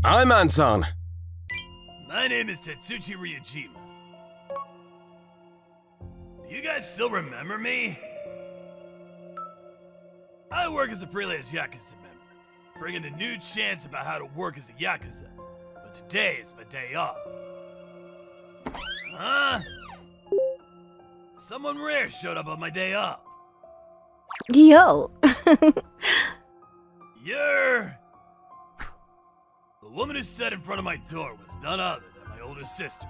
I'm Anton. My name is Tetsuchi Ryujima. Do you guys still remember me? I work as a freelance Yakuza member, bringing a new chance about how to work as a Yakuza. But today is my day off. Huh? Someone rare showed up on my day off. Yo. You're... The woman who sat in front of my door was none other than my older sister.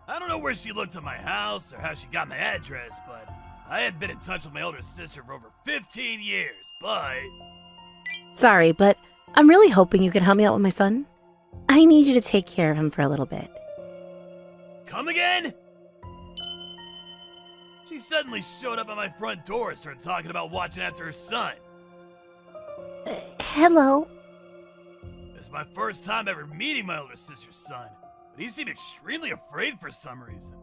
I don't know where she looked at my house or how she got my address, but I had been in touch with my older sister for over 15 years, but... Sorry, but I'm really hoping you can help me out with my son. I need you to take care of him for a little bit. Come again? She suddenly showed up at my front door and started talking about watching after her son. Hello. It's my first time ever meeting my older sister's son, but he seemed extremely afraid for some reason.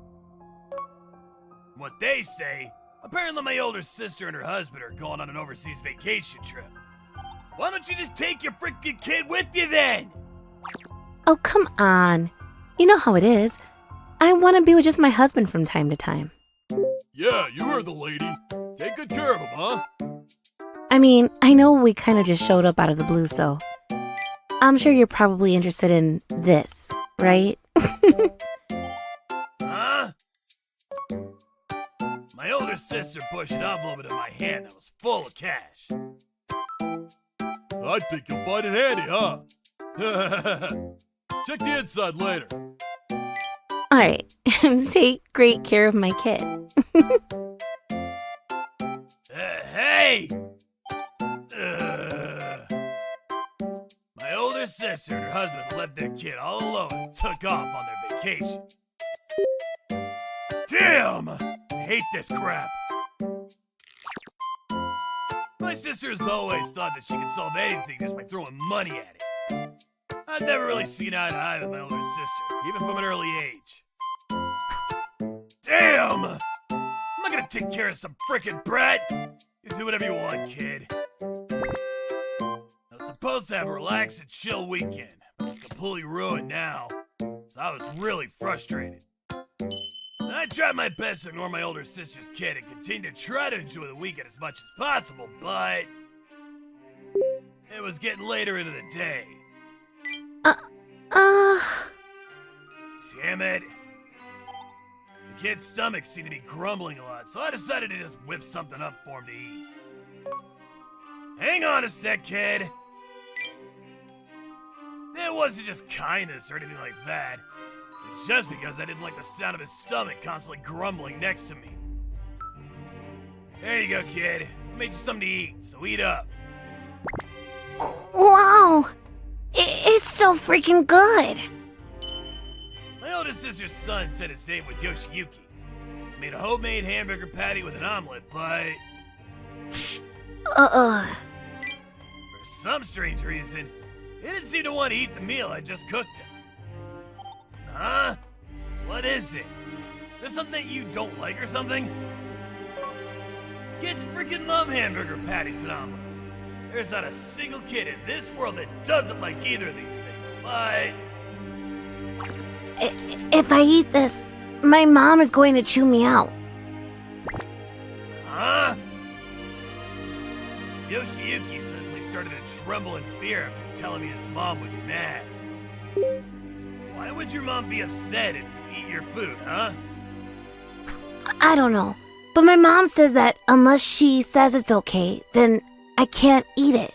From what they say, apparently my older sister and her husband are going on an overseas vacation trip. Why don't you just take your freaking kid with you then? Oh, come on. You know how it is. I want to be with just my husband from time to time. Yeah, you heard the lady. Take good care of him, huh? I mean, I know we kind of just showed up out of the blue, so I'm sure you're probably interested in this, right? Huh? My older sister pushed an envelope into my hand that was full of cash. I think you'll find it handy, huh? Check the inside later. All right, take great care of my kid. Hey! My older sister and her husband left their kid all alone and took off on their vacation. Damn! I hate this crap. My sister has always thought that she could solve anything just by throwing money at it. I've never really seen eye to eye with my older sister, even from an early age. Damn! I'm not gonna take care of some frickin' brat! You do whatever you want, kid. I was supposed to have a relaxed and chill weekend, but it's completely ruined now, so I was really frustrated. And I tried my best to ignore my older sister's kid and continue to try to enjoy the weekend as much as possible, but... it was getting later into the day. Damn it. The kid's stomach seemed to be grumbling a lot, so I decided to just whip something up for him to eat. Hang on a sec, kid. It wasn't just kindness or anything like that. It's just because I didn't like the sound of his stomach constantly grumbling next to me. There you go, kid. I made you something to eat, so eat up. Wow! It's so freaking good! My older sister's son said his name was Yoshiyuki. He made a homemade hamburger patty with an omelet, but... for some strange reason, he didn't seem to want to eat the meal I just cooked him. Huh? What is it? Is there something that you don't like or something? Kids freaking love hamburger patties and omelets. There's not a single kid in this world that doesn't like either of these things, but... If I eat this, my mom is going to chew me out. Huh? Yoshiyuki suddenly started to tremble in fear after telling me his mom would be mad. Why would your mom be upset if you eat your food, huh? I don't know, but my mom says that unless she says it's okay, then I can't eat it.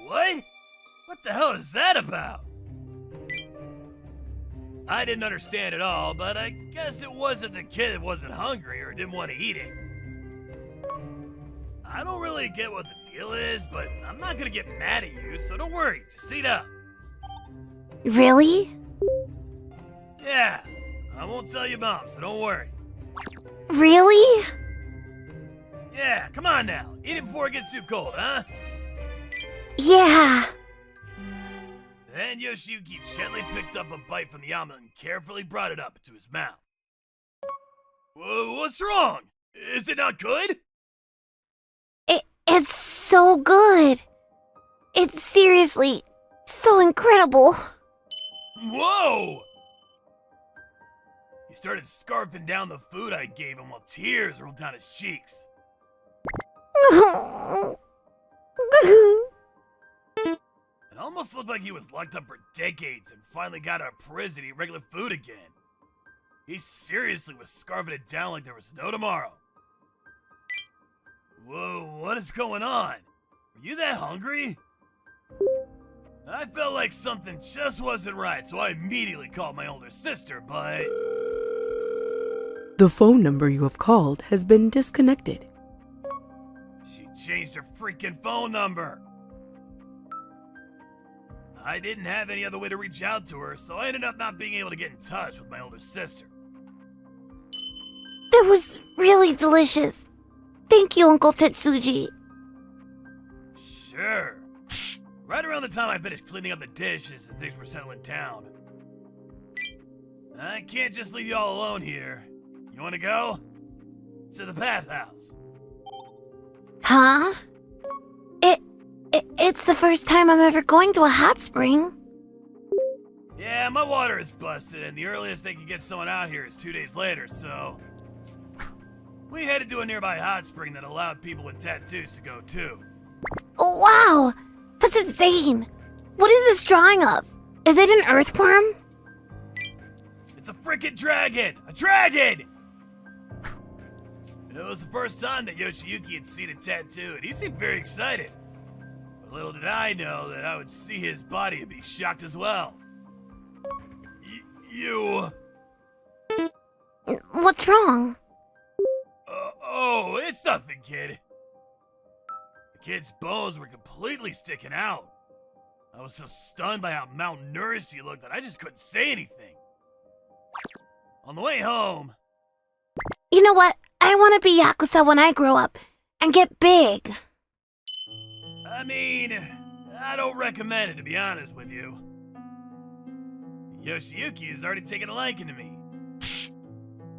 What? What the hell is that about? I didn't understand at all, but I guess it wasn't the kid that wasn't hungry or didn't want to eat it. I don't really get what the deal is, but I'm not gonna get mad at you, so don't worry, just eat up. Really? Yeah, I won't tell your mom, so don't worry. Really? Yeah, come on now, eat it before it gets too cold, huh? Yeah. Then Yoshiyuki gently picked up a bite from the omelet and carefully brought it up into his mouth. What's wrong? Is it not good? It's so good. It's seriously so incredible. Whoa! He started scarfing down the food I gave him while tears rolled down his cheeks. It almost looked like he was locked up for decades and finally got out of prison to eat regular food again. He seriously was scarfing it down like there was no tomorrow. Whoa, what is going on? Were you that hungry? I felt like something just wasn't right, so I immediately called my older sister, but... The phone number you have called has been disconnected. She changed her freaking phone number. I didn't have any other way to reach out to her, so I ended up not being able to get in touch with my older sister. That was really delicious. Thank you, Uncle Tetsuji. Sure. Right around the time I finished cleaning up the dishes and things were settling down. I can't just leave you all alone here. You wanna go? To the bathhouse. Huh? It's the first time I'm ever going to a hot spring. Yeah, my water is busted, and the earliest they can get someone out here is 2 days later, so... We headed to a nearby hot spring that allowed people with tattoos to go too. Oh, wow! That's insane! What is this drawing of? Is it an earthworm? It's a frickin' dragon! A dragon! It was the first time that Yoshiyuki had seen a tattoo, and he seemed very excited. But little did I know that I would see his body and be shocked as well. You... What's wrong? Oh, it's nothing, kid. The kid's bones were completely sticking out. I was so stunned by how malnourished he looked that I just couldn't say anything. On the way home... You know what? I want to be Yakuza when I grow up and get big. I mean, I don't recommend it, to be honest with you. Yoshiyuki has already taken a liking to me.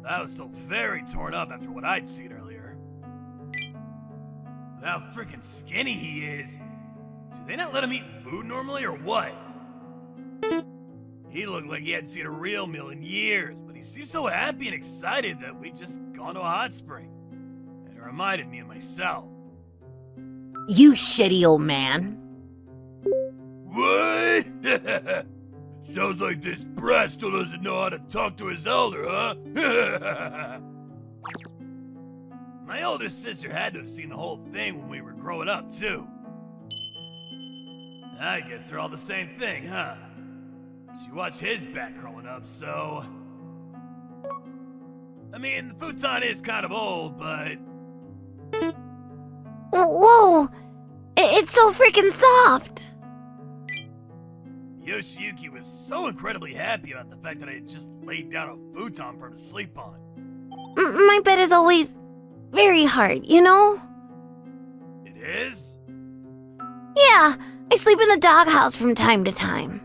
I was still very torn up after what I'd seen earlier. With how freaking skinny he is, do they not let him eat food normally or what? He looked like he hadn't seen a real meal in years, but he seemed so happy and excited that we'd just gone to a hot spring. And it reminded me of myself. You shitty old man. What? Sounds like this brat still doesn't know how to talk to his elder, huh? My older sister had to have seen the whole thing when we were growing up, too. I guess they're all the same thing, huh? She watched his back growing up, so... I mean, the futon is kind of old, but... Whoa! It's so freaking soft! Yoshiyuki was so incredibly happy about the fact that I had just laid down a futon for him to sleep on. My bed is always very hard, you know? It is? Yeah, I sleep in the doghouse from time to time.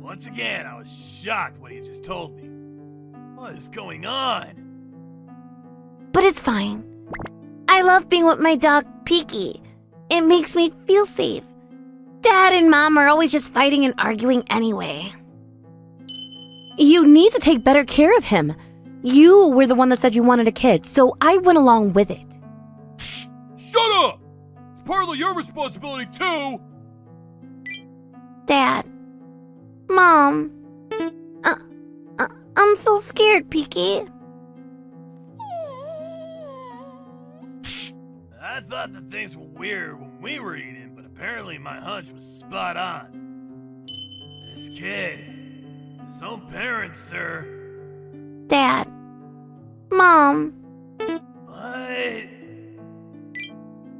Once again, I was shocked when he just told me. What is going on? But it's fine. I love being with my dog, Peaky. It makes me feel safe. Dad and Mom are always just fighting and arguing anyway. You need to take better care of him. You were the one that said you wanted a kid, so I went along with it. Shut up! It's partly your responsibility, too! Dad. Mom. I'm so scared, Peaky. I thought that things were weird when we were eating, but apparently my hunch was spot on. This kid, his own parents, sir. Dad. Mom. What?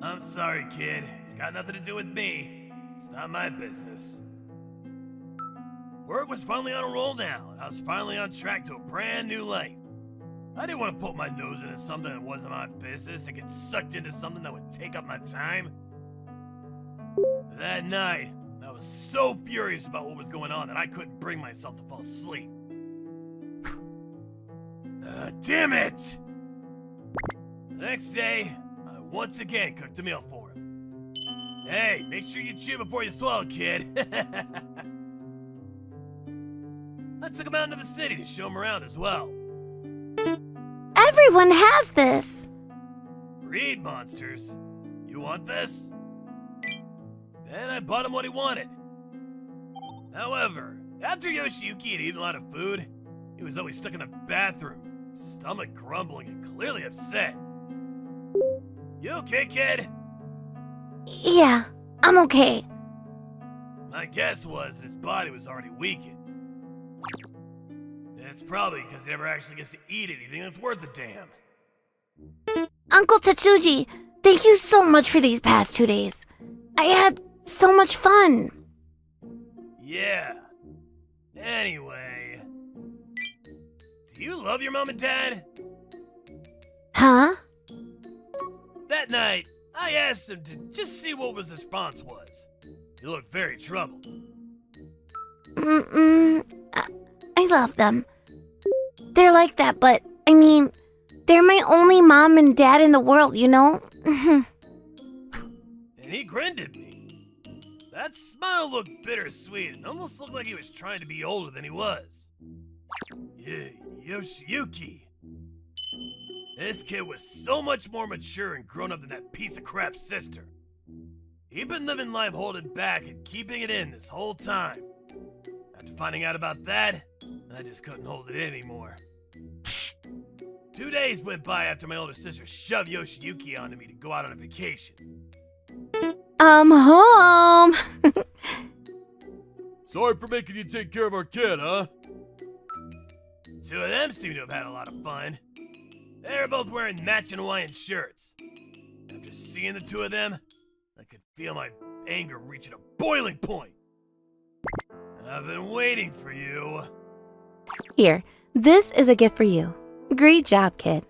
I'm sorry, kid. It's got nothing to do with me. It's not my business. Work was finally on a roll now, and I was finally on track to a brand new life. I didn't want to put my nose into something that wasn't my business and get sucked into something that would take up my time. That night, I was so furious about what was going on that I couldn't bring myself to fall asleep. Damn it! The next day, I once again cooked a meal for him. Hey, make sure you chew before you swallow, kid. I took him out into the city to show him around as well. Everyone has this. Read, monsters. You want this? And I bought him what he wanted. However, after Yoshiyuki had eaten a lot of food, he was always stuck in the bathroom, stomach grumbling and clearly upset. You okay, kid? Yeah, I'm okay. My guess was that his body was already weakened. It's probably because he never actually gets to eat anything that's worth a damn. Uncle Tetsuji, thank you so much for these past 2 days. I had so much fun. Yeah. Anyway. Do you love your mom and dad? Huh? That night, I asked him to just see what his response was. He looked very troubled. I love them. They're like that, but, I mean, they're my only mom and dad in the world, you know? And he grinned at me. That smile looked bittersweet and almost looked like he was trying to be older than he was. Yeah, Yoshiyuki. This kid was so much more mature and grown up than that piece of crap sister. He'd been living life holding back and keeping it in this whole time. After finding out about that, I just couldn't hold it in anymore. 2 days went by after my older sister shoved Yoshiyuki onto me to go out on a vacation. I'm home. Sorry for making you take care of our kid, huh? 2 of them seem to have had a lot of fun. They were both wearing matching Hawaiian shirts. After seeing the 2 of them, I could feel my anger reaching a boiling point. I've been waiting for you. Here, this is a gift for you. Great job, kid.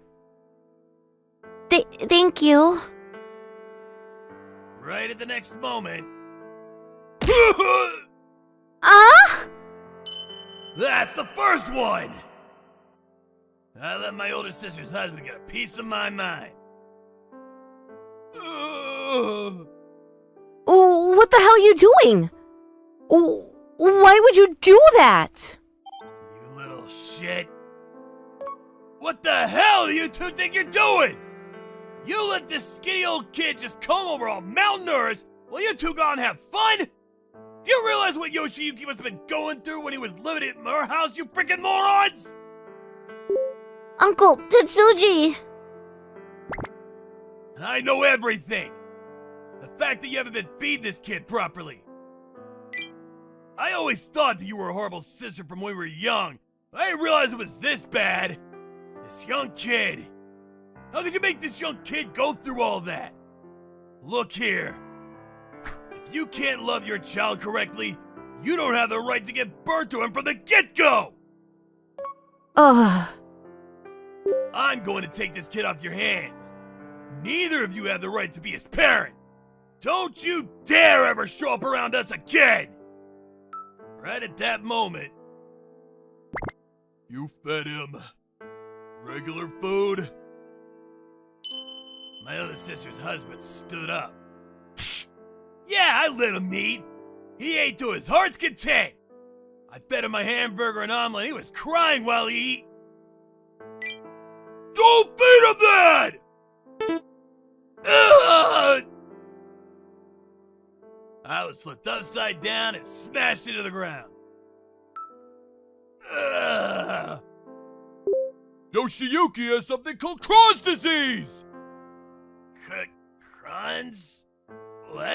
Thank you. Right at the next moment. Ah! That's the first one! I let my older sister's husband get a piece of my mind. What the hell are you doing? Why would you do that? You little shit. What the hell do you 2 think you're doing? You let this skinny old kid just come over all malnourished while you 2 go and have fun? You realize what Yoshiyuki must have been going through when he was living at our house, you freaking morons? Uncle Tetsuji. I know everything. The fact that you haven't been feeding this kid properly. I always thought that you were a horrible sister from when we were young. I didn't realize it was this bad. This young kid. How could you make this young kid go through all that? Look here. If you can't love your child correctly, you don't have the right to get burnt to him from the get-go! Ugh. I'm going to take this kid off your hands. Neither of you have the right to be his parent. Don't you dare ever show up around us again! Right at that moment, you fed him regular food? My other sister's husband stood up. Yeah, I let him eat. He ate to his heart's content. I fed him my hamburger and omelet. He was crying while he ate. Don't feed him that! Ugh! I was flipped upside down and smashed into the ground. Ugh! Yoshiyuki has something called Crohn's disease! Crohn's? What?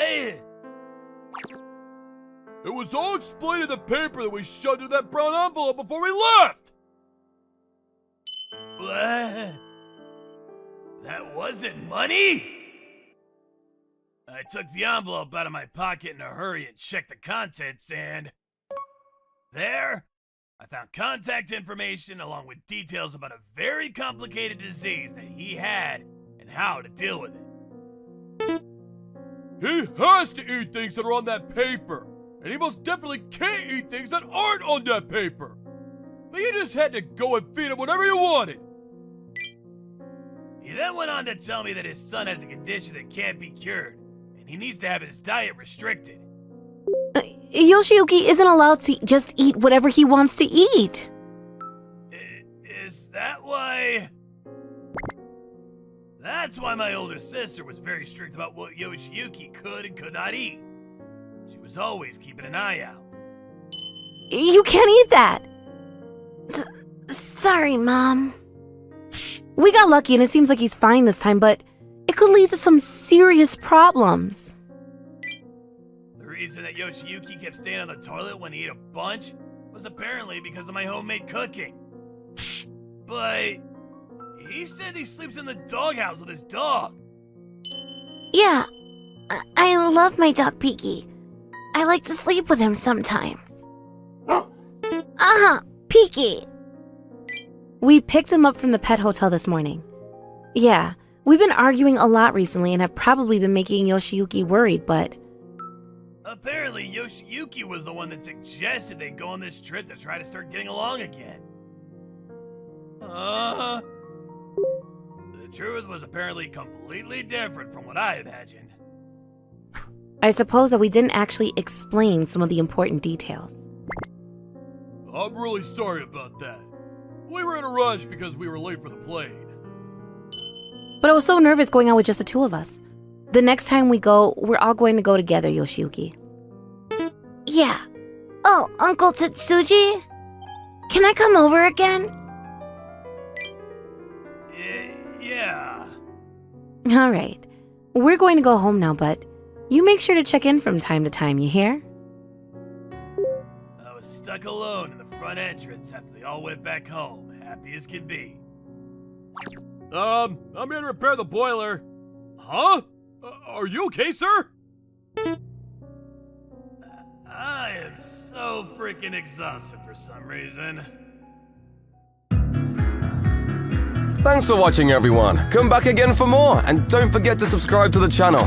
It was all explained in the paper that we shoved in that brown envelope before we left! What? That wasn't money? I took the envelope out of my pocket in a hurry and checked the contents, and there, I found contact information along with details about a very complicated disease that he had and how to deal with it. He has to eat things that are on that paper, and he most definitely can't eat things that aren't on that paper. But you just had to go and feed him whatever you wanted. He then went on to tell me that his son has a condition that can't be cured, and and he needs to have his diet restricted. Yoshiyuki isn't allowed to just eat whatever he wants to eat. Is that why? That's why my older sister was very strict about what Yoshiyuki could and could not eat. She was always keeping an eye out. You can't eat that. Sorry, Mom. We got lucky and it seems like he's fine this time, but it could lead to some serious problems. The reason that Yoshiyuki kept staying on the toilet when he ate a bunch was apparently because of my homemade cooking. But he said he sleeps in the doghouse with his dog. Yeah, I love my dog Peaky. I like to sleep with him sometimes. Peaky. We picked him up from the pet hotel this morning. Yeah, we've been arguing a lot recently and have probably been making Yoshiyuki worried, but... Apparently, Yoshiyuki was the one that suggested they go on this trip to try to start getting along again. The truth was apparently completely different from what I imagined. I suppose that we didn't actually explain some of the important details. I'm really sorry about that. We were in a rush because we were late for the plane. But I was so nervous going out with just the two of us. The next time we go, we're all going to go together, Yoshiyuki. Yeah. Oh, Uncle Tetsuji? Can I come over again? Yeah. All right. We're going to go home now, but you make sure to check in from time to time, you hear? I was stuck alone in the front entrance after they all went back home, happy as could be. I'm here to repair the boiler. Huh? Are you okay, sir? I am so freaking exhausted for some reason. Thanks for watching, everyone. Come back again for more, and don't forget to subscribe to the channel.